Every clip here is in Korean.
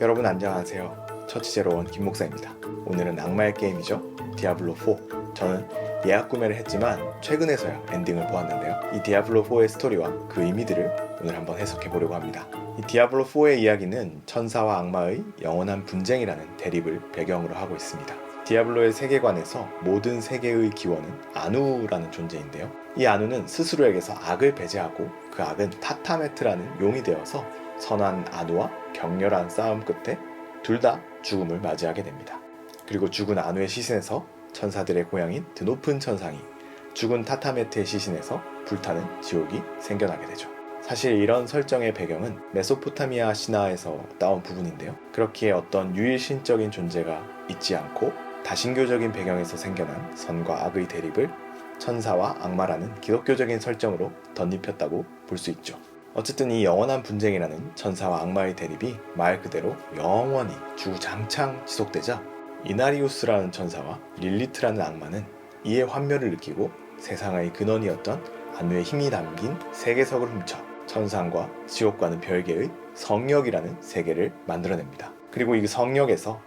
여러분 안녕하세요. 처치제로원 김목사입니다. 오늘은 악마의 게임이죠. 디아블로4. 저는 예약 구매를 했지만 최근에서야 엔딩을 보았는데요. 이 디아블로4의 스토리와 그 의미들을 오늘 한번 해석해 보려고 합니다. 이 디아블로4의 이야기는 천사와 악마의 영원한 분쟁이라는 대립을 배경으로 하고 있습니다. 디아블로의 세계관에서 모든 세계의 기원은 아누라는 존재인데요. 이 아누는 스스로에게서 악을 배제하고 그 악은 타타메트라는 용이 되어서 선한 아누와 격렬한 싸움 끝에 둘 다 죽음을 맞이하게 됩니다. 그리고 죽은 아누의 시신에서 천사들의 고향인 드높은 천상이 죽은 타타메트의 시신에서 불타는 지옥이 생겨나게 되죠. 사실 이런 설정의 배경은 메소포타미아 신화에서 따온 부분인데요. 그렇기에 어떤 유일신적인 존재가 있지 않고 다신교적인 배경에서 생겨난 선과 악의 대립을 천사와 악마라는 기독교적인 설정으로 덧입혔다고 볼 수 있죠. 어쨌든 이 영원한 분쟁이라는 천사와 악마의 대립이 말 그대로 영원히 주구장창 지속되자 이나리우스라는 천사와 릴리트라는 악마는 이에 환멸을 느끼고 세상의 근원이었던 아누의 힘이 담긴 세계석을 훔쳐 천상과 지옥과는 별개의 성역이라는 세계를 만들어냅니다. 그리고 이 성역에서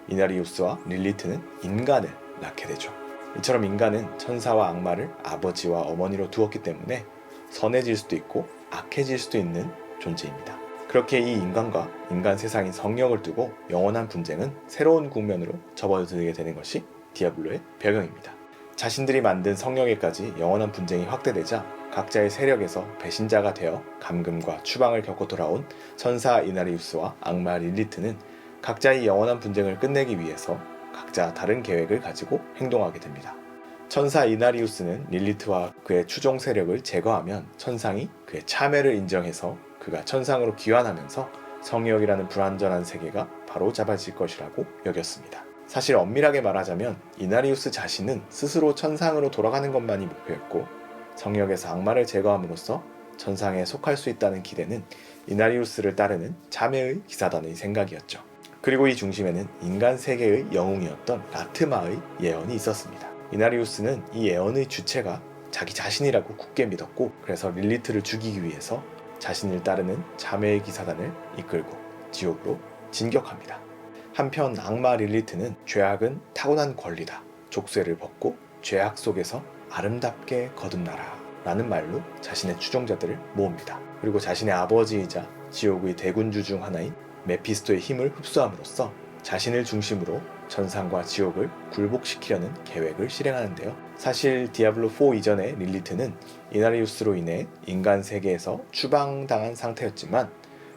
이나리우스와 릴리트는 인간을 낳게 되죠. 이처럼 인간은 천사와 악마를 아버지와 어머니로 두었기 때문에 선해질 수도 있고 악해질 수도 있는 존재입니다. 그렇게 이 인간과 인간 세상인 성역을 두고 영원한 분쟁은 새로운 국면으로 접어들게 되는 것이 디아블로의 배경입니다. 자신들이 만든 성역에까지 영원한 분쟁이 확대되자 각자의 세력에서 배신자가 되어 감금과 추방을 겪고 돌아온 천사 이나리우스와 악마 릴리트는 각자의 영원한 분쟁을 끝내기 위해서 각자 다른 계획을 가지고 행동하게 됩니다. 천사 이나리우스는 릴리트와 그의 추종 세력을 제거하면 천상이 그의 참회를 인정해서 그가 천상으로 귀환하면서 성역이라는 불완전한 세계가 바로 잡아질 것이라고 여겼습니다. 사실 엄밀하게 말하자면 이나리우스 자신은 스스로 천상으로 돌아가는 것만이 목표였고 성역에서 악마를 제거함으로써 천상에 속할 수 있다는 기대는 이나리우스를 따르는 참회의 기사단의 생각이었죠. 그리고 이 중심에는 인간 세계의 영웅이었던 라트마의 예언이 있었습니다. 이나리우스는 이 예언의 주체가 자기 자신이라고 굳게 믿었고 그래서 릴리트를 죽이기 위해서 자신을 따르는 자매의 기사단을 이끌고 지옥으로 진격합니다. 한편 악마 릴리트는 죄악은 타고난 권리다. 족쇄를 벗고 죄악 속에서 아름답게 거듭나라 라는 말로 자신의 추종자들을 모읍니다. 그리고 자신의 아버지이자 지옥의 대군주 중 하나인 메피스토의 힘을 흡수함으로써 자신을 중심으로 천상과 지옥을 굴복시키려는 계획을 실행하는데요. 사실 디아블로4 이전의 릴리트는 이나리우스로 인해 인간 세계에서 추방당한 상태였지만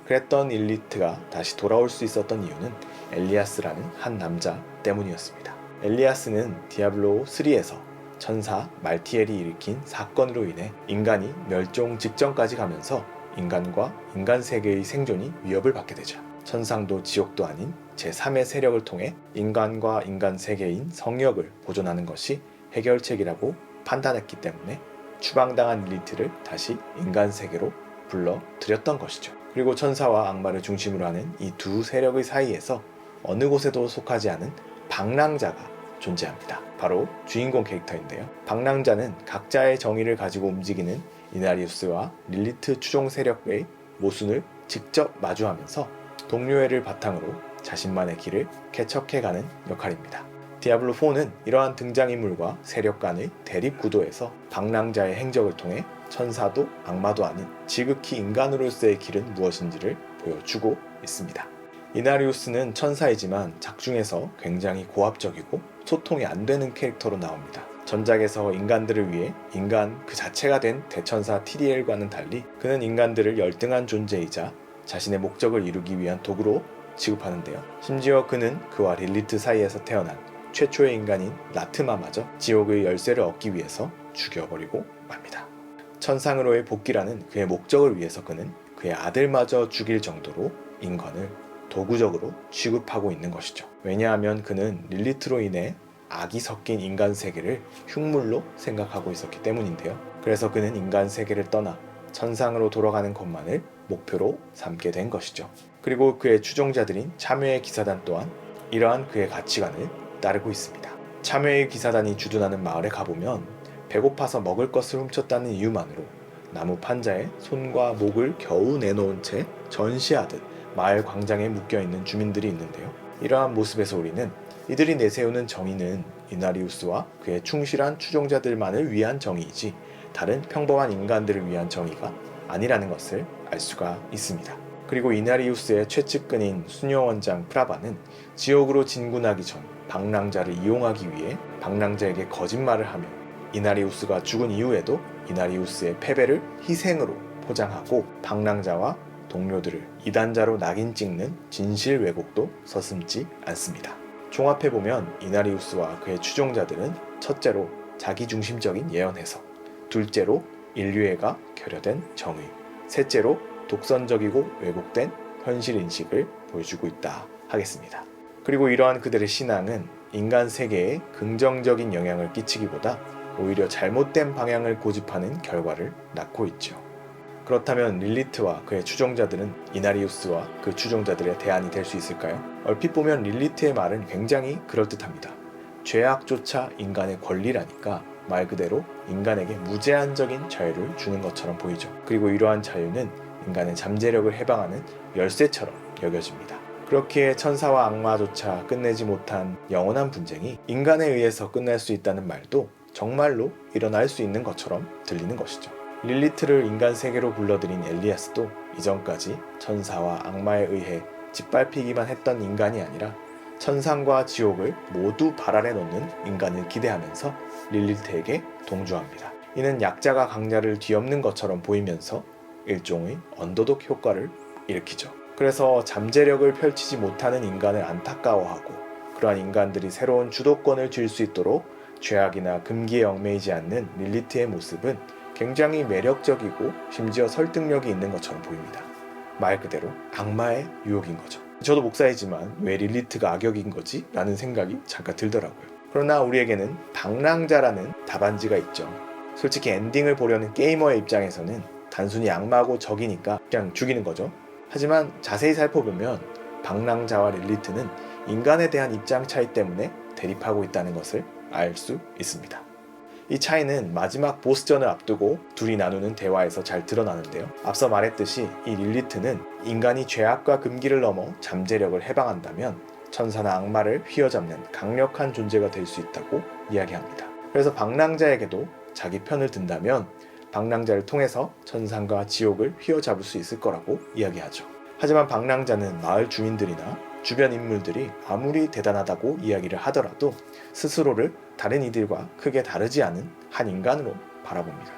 그랬던 릴리트가 다시 돌아올 수 있었던 이유는 엘리아스라는 한 남자 때문이었습니다. 엘리아스는 디아블로3에서 천사 말티엘이 일으킨 사건으로 인해 인간이 멸종 직전까지 가면서 인간과 인간 세계의 생존이 위협을 받게 되자 천상도 지옥도 아닌 제3의 세력을 통해 인간과 인간 세계인 성역을 보존하는 것이 해결책이라고 판단했기 때문에 추방당한 릴리트를 다시 인간 세계로 불러들였던 것이죠. 그리고 천사와 악마를 중심으로 하는 이 두 세력의 사이에서 어느 곳에도 속하지 않은 방랑자가 존재합니다. 바로 주인공 캐릭터인데요. 방랑자는 각자의 정의를 가지고 움직이는 이나리우스와 릴리트 추종 세력의 모순을 직접 마주하면서 동료애를 바탕으로 자신만의 길을 개척해가는 역할입니다. 디아블로4는 이러한 등장인물과 세력 간의 대립 구도에서 방랑자의 행적을 통해 천사도 악마도 아닌 지극히 인간으로서의 길은 무엇인지를 보여주고 있습니다. 이나리우스는 천사이지만 작중에서 굉장히 고압적이고 소통이 안 되는 캐릭터로 나옵니다. 전작에서 인간들을 위해 인간 그 자체가 된 대천사 티리엘과는 달리 그는 인간들을 열등한 존재이자 자신의 목적을 이루기 위한 도구로 취급하는데요. 심지어 그는 그와 릴리트 사이에서 태어난 최초의 인간인 라트마마저 지옥의 열쇠를 얻기 위해서 죽여버리고 맙니다. 천상으로의 복귀라는 그의 목적을 위해서 그는 그의 아들마저 죽일 정도로 인간을 도구적으로 취급하고 있는 것이죠. 왜냐하면 그는 릴리트로 인해 악이 섞인 인간 세계를 흉물로 생각하고 있었기 때문인데요. 그래서 그는 인간 세계를 떠나 천상으로 돌아가는 것만을 목표로 삼게 된 것이죠. 그리고 그의 추종자들인 참회의 기사단 또한 이러한 그의 가치관을 따르고 있습니다. 참회의 기사단이 주둔하는 마을에 가보면 배고파서 먹을 것을 훔쳤다는 이유만으로 나무 판자에 손과 목을 겨우 내놓은 채 전시하듯 마을 광장에 묶여있는 주민들이 있는데요. 이러한 모습에서 우리는 이들이 내세우는 정의는 이나리우스와 그의 충실한 추종자들만을 위한 정의이지 다른 평범한 인간들을 위한 정의가 아니라는 것을 알 수가 있습니다. 그리고 이나리우스의 최측근인 수녀원장 프라바는 지옥으로 진군하기 전 방랑자를 이용하기 위해 방랑자에게 거짓말을 하며 이나리우스가 죽은 이후에도 이나리우스의 패배를 희생으로 포장하고 방랑자와 동료들을 이단자로 낙인 찍는 진실 왜곡도 서슴지 않습니다. 종합해보면 이나리우스와 그의 추종자들은 첫째로 자기중심적인 예언해석, 둘째로 인류애가 결여된 정의, 셋째로 독선적이고 왜곡된 현실인식을 보여주고 있다 하겠습니다. 그리고 이러한 그들의 신앙은 인간 세계에 긍정적인 영향을 끼치기보다 오히려 잘못된 방향을 고집하는 결과를 낳고 있죠. 그렇다면 릴리트와 그의 추종자들은 이나리우스와 그 추종자들의 대안이 될 수 있을까요? 얼핏 보면 릴리트의 말은 굉장히 그럴듯합니다. 죄악조차 인간의 권리라니까 말 그대로 인간에게 무제한적인 자유를 주는 것처럼 보이죠. 그리고 이러한 자유는 인간의 잠재력을 해방하는 열쇠처럼 여겨집니다. 그렇기에 천사와 악마조차 끝내지 못한 영원한 분쟁이 인간에 의해서 끝날 수 있다는 말도 정말로 일어날 수 있는 것처럼 들리는 것이죠. 릴리트를 인간 세계로 불러들인 엘리아스도 이전까지 천사와 악마에 의해 짓밟히기만 했던 인간이 아니라 천상과 지옥을 모두 발 아래 놓는 인간을 기대하면서 릴리트에게 동조합니다. 이는 약자가 강자를 뒤엎는 것처럼 보이면서 일종의 언더독 효과를 일으키죠. 그래서 잠재력을 펼치지 못하는 인간을 안타까워하고 그러한 인간들이 새로운 주도권을 쥘 수 있도록 죄악이나 금기에 얽매이지 않는 릴리트의 모습은 굉장히 매력적이고 심지어 설득력이 있는 것처럼 보입니다. 말 그대로 악마의 유혹인 거죠. 저도 목사이지만 왜 릴리트가 악역인 거지? 라는 생각이 잠깐 들더라고요. 그러나 우리에게는 방랑자라는 답안지가 있죠. 솔직히 엔딩을 보려는 게이머의 입장에서는 단순히 악마고 적이니까 그냥 죽이는 거죠. 하지만 자세히 살펴보면 방랑자와 릴리트는 인간에 대한 입장 차이 때문에 대립하고 있다는 것을 알 수 있습니다. 이 차이는 마지막 보스전을 앞두고 둘이 나누는 대화에서 잘 드러나는데요. 앞서 말했듯이 이 릴리트는 인간이 죄악과 금기를 넘어 잠재력을 해방한다면 천사나 악마를 휘어잡는 강력한 존재가 될 수 있다고 이야기합니다. 그래서 방랑자에게도 자기 편을 든다면 방랑자를 통해서 천상과 지옥을 휘어잡을 수 있을 거라고 이야기하죠. 하지만 방랑자는 마을 주민들이나 주변 인물들이 아무리 대단하다고 이야기를 하더라도 스스로를 다른 이들과 크게 다르지 않은 한 인간으로 바라봅니다.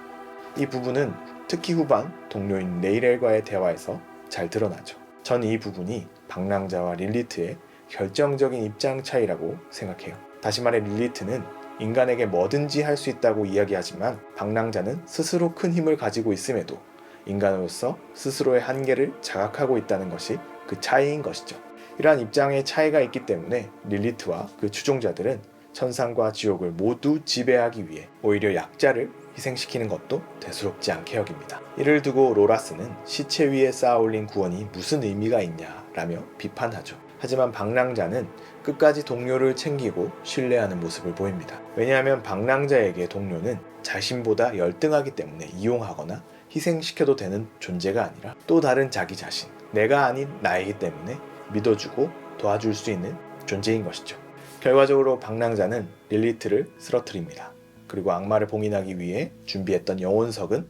이 부분은 특히 후반 동료인 레이렐과의 대화에서 잘 드러나죠. 전 이 부분이 방랑자와 릴리트의 결정적인 입장 차이라고 생각해요. 다시 말해 릴리트는 인간에게 뭐든지 할 수 있다고 이야기하지만 방랑자는 스스로 큰 힘을 가지고 있음에도 인간으로서 스스로의 한계를 자각하고 있다는 것이 그 차이인 것이죠. 이러한 입장의 차이가 있기 때문에 릴리트와 그 추종자들은 천상과 지옥을 모두 지배하기 위해 오히려 약자를 희생시키는 것도 대수롭지 않게 여깁니다. 이를 두고 로라스는 시체 위에 쌓아올린 구원이 무슨 의미가 있냐라며 비판하죠. 하지만 방랑자는 끝까지 동료를 챙기고 신뢰하는 모습을 보입니다. 왜냐하면 방랑자에게 동료는 자신보다 열등하기 때문에 이용하거나 희생시켜도 되는 존재가 아니라 또 다른 자기 자신, 내가 아닌 나이기 때문에 믿어주고 도와줄 수 있는 존재인 것이죠. 결과적으로 방랑자는 릴리트를 쓰러뜨립니다. 그리고 악마를 봉인하기 위해 준비했던 영혼석은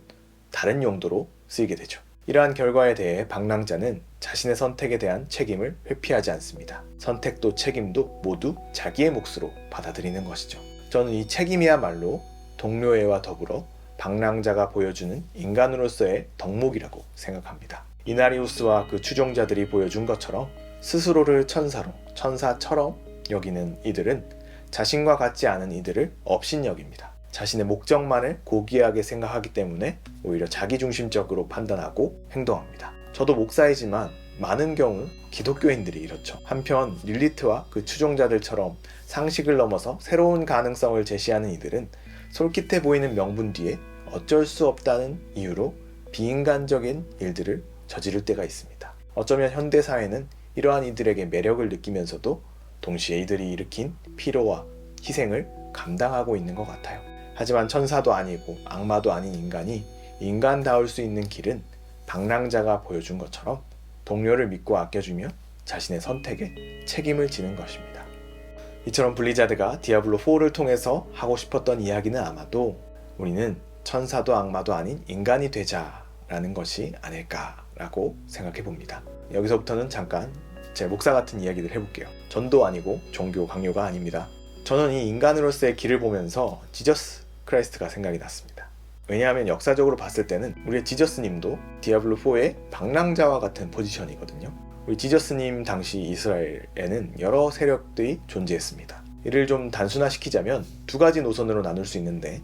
다른 용도로 쓰이게 되죠. 이러한 결과에 대해 방랑자는 자신의 선택에 대한 책임을 회피하지 않습니다. 선택도 책임도 모두 자기의 몫으로 받아들이는 것이죠. 저는 이 책임이야말로 동료애와 더불어 방랑자가 보여주는 인간으로서의 덕목이라고 생각합니다. 이나리우스와 그 추종자들이 보여준 것처럼 스스로를 천사로, 천사처럼 여기는 이들은 자신과 같지 않은 이들을 업신여깁니다. 자신의 목적만을 고귀하게 생각하기 때문에 오히려 자기중심적으로 판단하고 행동합니다. 저도 목사이지만 많은 경우 기독교인들이 이렇죠. 한편 릴리트와 그 추종자들처럼 상식을 넘어서 새로운 가능성을 제시하는 이들은 솔깃해 보이는 명분 뒤에 어쩔 수 없다는 이유로 비인간적인 일들을 저지를 때가 있습니다. 어쩌면 현대사회는 이러한 이들에게 매력을 느끼면서도 동시에 이들이 일으킨 피로와 희생을 감당하고 있는 것 같아요. 하지만 천사도 아니고 악마도 아닌 인간이 인간다울 수 있는 길은 방랑자가 보여준 것처럼 동료를 믿고 아껴주며 자신의 선택에 책임을 지는 것입니다. 이처럼 블리자드가 디아블로4를 통해서 하고 싶었던 이야기는 아마도 우리는 천사도 악마도 아닌 인간이 되자라는 것이 아닐까라고 생각해 봅니다. 여기서부터는 잠깐 제 목사 같은 이야기를 해볼게요. 전도 아니고 종교 강요가 아닙니다. 저는 이 인간으로서의 길을 보면서 지저스 크라이스트가 생각이 났습니다. 왜냐하면 역사적으로 봤을 때는 우리의 지저스님도 디아블로4의 방랑자와 같은 포지션이거든요. 우리 지저스님 당시 이스라엘에는 여러 세력들이 존재했습니다. 이를 좀 단순화시키자면 두 가지 노선으로 나눌 수 있는데,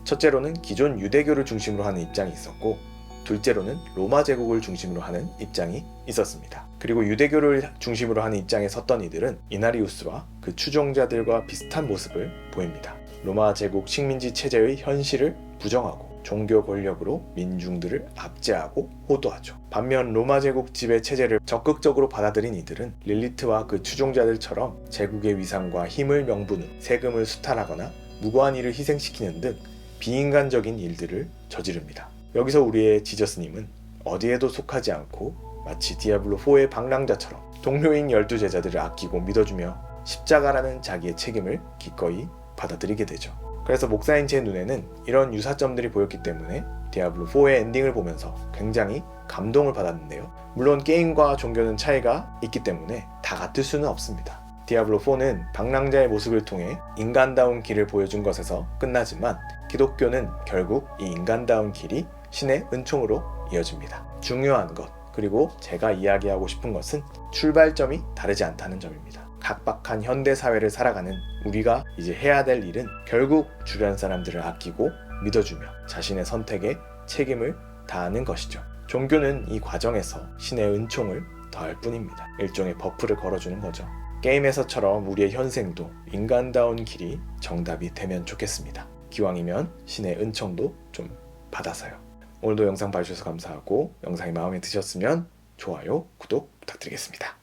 첫째로는 기존 유대교를 중심으로 하는 입장이 있었고, 둘째로는 로마 제국을 중심으로 하는 입장이 있었습니다. 그리고 유대교를 중심으로 하는 입장에 섰던 이들은 이나리우스와 그 추종자들과 비슷한 모습을 보입니다. 로마 제국 식민지 체제의 현실을 부정하고 종교 권력으로 민중들을 압제하고 호도하죠. 반면 로마 제국 지배 체제를 적극적으로 받아들인 이들은 릴리트와 그 추종자들처럼 제국의 위상과 힘을 명분으로 세금을 수탈하거나 무고한 이를 희생시키는 등 비인간적인 일들을 저지릅니다. 여기서 우리의 지저스님은 어디에도 속하지 않고 마치 디아블로4의 방랑자처럼 동료인 12제자들을 아끼고 믿어주며 십자가라는 자기의 책임을 기꺼이 받아들이게 되죠. 그래서 목사인 제 눈에는 이런 유사점들이 보였기 때문에 디아블로4의 엔딩을 보면서 굉장히 감동을 받았는데요. 물론 게임과 종교는 차이가 있기 때문에 다 같을 수는 없습니다. 디아블로4는 방랑자의 모습을 통해 인간다운 길을 보여준 것에서 끝나지만, 기독교는 결국 이 인간다운 길이 신의 은총으로 이어집니다. 중요한 것, 그리고 제가 이야기하고 싶은 것은 출발점이 다르지 않다는 점입니다. 각박한 현대사회를 살아가는 우리가 이제 해야 될 일은 결국 주변 사람들을 아끼고 믿어주며 자신의 선택에 책임을 다하는 것이죠. 종교는 이 과정에서 신의 은총을 더할 뿐입니다. 일종의 버프를 걸어주는 거죠. 게임에서처럼 우리의 현생도 인간다운 길이 정답이 되면 좋겠습니다. 기왕이면 신의 은총도 좀 받아서요. 오늘도 영상 봐주셔서 감사하고, 영상이 마음에 드셨으면 좋아요, 구독 부탁드리겠습니다.